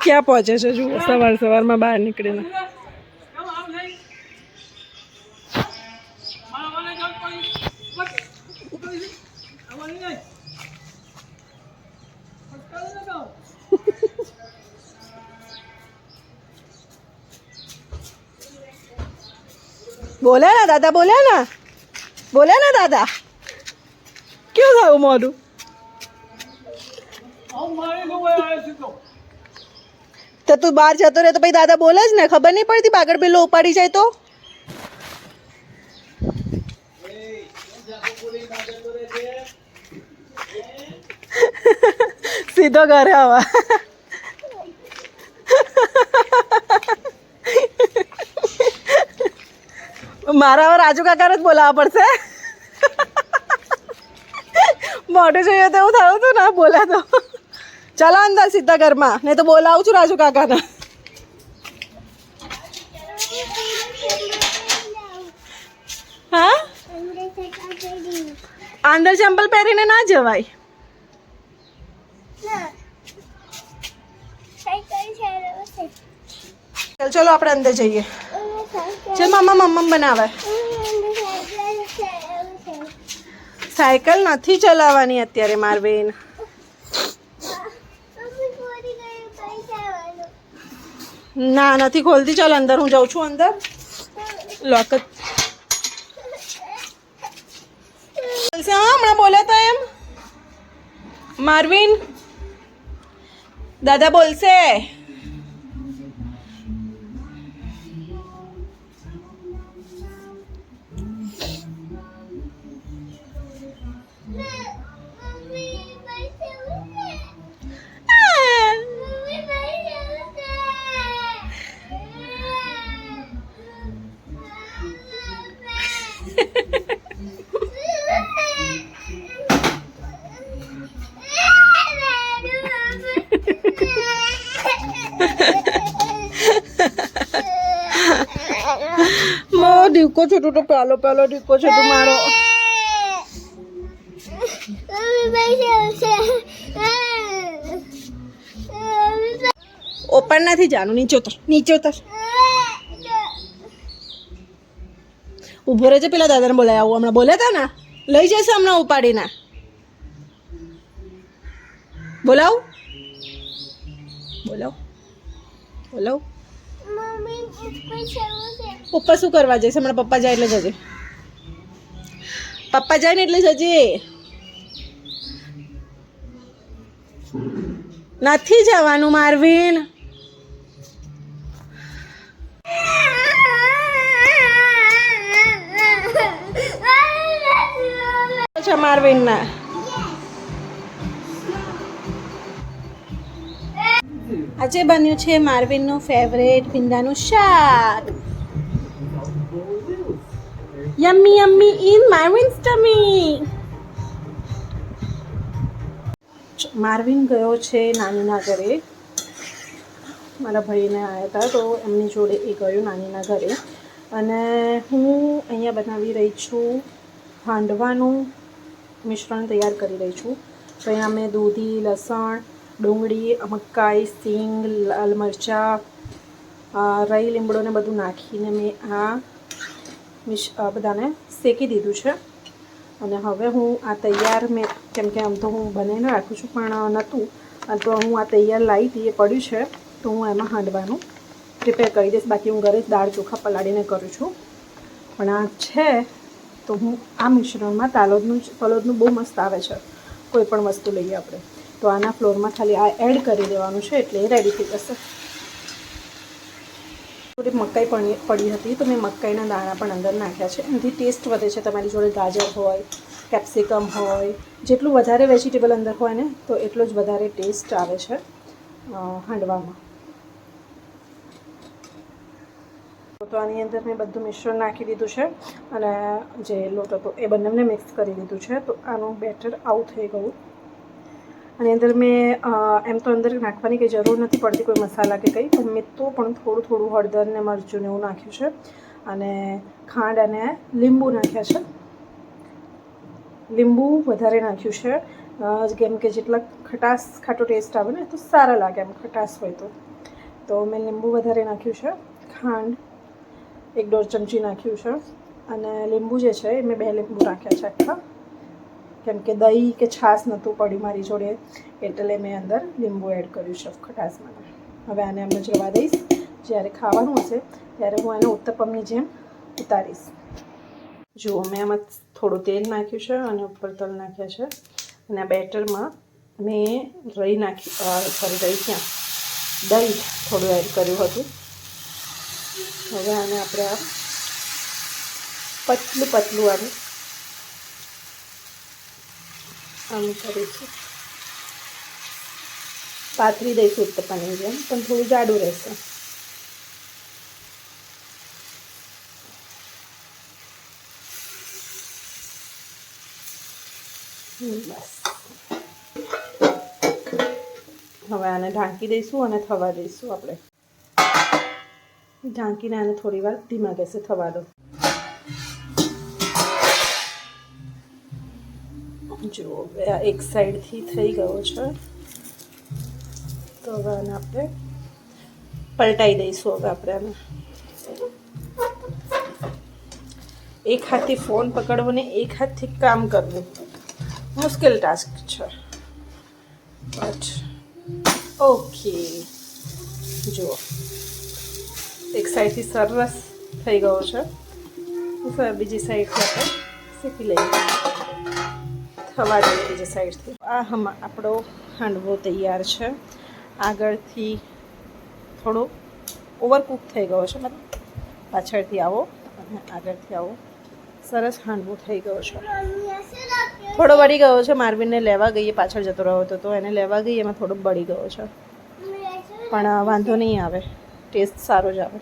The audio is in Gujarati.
ક્યાં પહોંચે છે જુઓ સવારમાં બહાર નીકળીને. બોલે ને દાદા, બોલે ને દાદા. કેવું થયું મોઢું? તો તું બહાર જતો રહે તો પછી દાદા બોલે જ ને, ખબર નહીં પડતી બાગડ પેલો ઉપાડી જાય તો. સીધો ઘરે આવા. મારા હવે રાજુ કાકાને જ બોલાવવા પડશે. મોઢું જોઈએ તો એવું થયું હતું ને બોલા તો. ચાલો અંદર સીધા ઘરમાં, નહીં તો બોલાવું છું રાજુ કાકાને. હા, અંદર ચંપલ પહેરીને ના જવાય. ચલો આપણે અંદર જઈએ. ચલ મમ્મા બનાવે. સાયકલ નથી ચલાવવાની અત્યારે મારબેન. ના નથી ખોલતી. ચાલ અંદર, હું જાઉં છું અંદર. લોક હમણાં બોલ્યા તો એમ મારવીન દાદા બોલશે. ડીકો છે તું તો, પેલો ડીકો છે તું મારો. ઓપન નથી જાનું, નીચે ઉતર. ઉભો રહેજે, પેલા દાદાને બોલાય આવું. હમણાં બોલ્યા હતા ને, લઈ જશે હમણાં ઉપાડીને. બોલાવ. પપ્પા શું કરવા જઈશ? હમણાં પપ્પા જાય એટલે જજે. પપ્પા જાય ને એટલે જજે. નથી જવાનું મારવીન. મારવીન ના આજે બન્યું છે મારવીનનું ફેવરેટ ભીંડાનું શાક. Yummy yummy in Marvin's tummy. Marvin ગયો છે નાનીના ઘરે. મારા ભાઈને આવ્યા હતા તો એમની જોડે એ ગયો નાનીના ઘરે. અને હું અહીંયા બનાવી રહી છું હાંડવાનું મિશ્રણ તૈયાર કરી રહી છું. તો અહીંયા મેં દૂધી, લસણ, ડુંગળી, મકાઈ, સિંગ, લાલ મરચાં, રાઈ, લીમડોને બધું નાખીને મેં આ બધાને શેકી દીધું છે. અને હવે હું આ તૈયાર કેમ કે આમ તો હું બનાવીને રાખું છું પણ નહોતું, તો હું આ તૈયાર લાવી હતી, એ પડ્યું છે તો હું એમાં હાંડવાનું પ્રિપેર કરી દઈશ. બાકી હું ઘરે જ દાળ ચોખા પલાળીને કરું છું. પણ આ છે તો હું આ મિશ્રણમાં તલોદનું બહુ મસ્ત આવે છે. કોઈ પણ વસ્તુ લઈએ આપણે તો આના ફ્લોરમાં ખાલી આ એડ કરી દેવાનું છે એટલે એ રેડી થઈ જશે. થોડી મકાઈ પડી હતી તો મેં મકાઈના દાણા પણ અંદર નાખ્યા છે. એનાથી ટેસ્ટ વધે છે. તમારી જોડે ગાજર હોય, કેપ્સિકમ હોય, જેટલું વધારે વેજીટેબલ અંદર હોય ને તો એટલો જ વધારે ટેસ્ટ આવે છે હાંડવામાં. તો આની અંદર મેં બધું મિશ્રણ નાખી દીધું છે અને જે લોટ હતો એ બંનેને મિક્સ કરી દીધું છે. તો આનું બેટર આવું થઈ ગયું. આની અંદર મેં એમ તો અંદર નાખવાની કંઈ જરૂર નથી પડતી કોઈ મસાલા કે કંઈ, પણ મેં તો પણ થોડું હળદર ને મરચું ને એવું નાખ્યું છે. અને ખાંડ અને લીંબુ નાખ્યા છે. લીંબુ વધારે નાખ્યું છે કેમ કે જેટલા ખાટો ટેસ્ટ આવે ને તો સારા લાગે એમ ખટાશ હોય તો. તો મેં લીંબુ વધારે નાખ્યું છે, ખાંડ 1-1.5 ચમચી નાખ્યું છે, અને લીંબુ જે છે એ મેં 2 લીંબુ નાખ્યા છે આખા, કેમ કે દહીં કે છાશ નહોતું પડ્યું મારી જોડે, એટલે મેં અંદર લીંબુ એડ કર્યું છે ખટાશ માટે. હવે આને એમ જ રવા દઈશ. જ્યારે ખાવાનું હશે ત્યારે હું આને ઉત્તપમની જેમ ઉતારીશ. જુઓ, મેં આમાં થોડું તેલ નાખ્યું છે અને ઉપર તલ નાખ્યા છે, અને આ બેટરમાં મેં દહીં થોડું એડ કર્યું હતું. હવે આને આપણે પતલું આમ કરીશું, પાથરી દઈશું ઉત્તપમની જેમ, પણ થોડું જાડું રહેશે. બસ હવે આને ઢાંકી દઈશું અને થવા દઈશું. આપણે ઢાંકીને આને થોડી વાર ધીમા ગેસે થવા દો. જુઓ, એક સાઈડથી થઈ ગયો છે, તો હવે આને આપણે પલટાઈ દઈશું. હવે આપણે આને એક હાથથી ફોન પકડવો ને એક હાથથી કામ કરવું મુશ્કેલ ટાસ્ક છે, બટ ઓકે. જુઓ, એક સાઈડથી સરસ થઈ ગયો છે, બીજી સાઈડથી આપણે શેકી લઈએ, થવા દઈએ બીજી સાઈડથી. આપણો હાંડવો તૈયાર છે. આગળથી થોડો ઓવરકુક થઈ ગયો છે, મતલબ પાછળથી આવો અને આગળથી આવો, સરસ હાંડવો થઈ ગયો છે. થોડો બળી ગયો છે, માર્વિનને લેવા ગઈએ, પાછળ જતો રહ્યો હતો તો એને લેવા ગઈએ, એમાં થોડો બળી ગયો છે, પણ વાંધો નહીં આવે, ટેસ્ટ સારો જ આવે.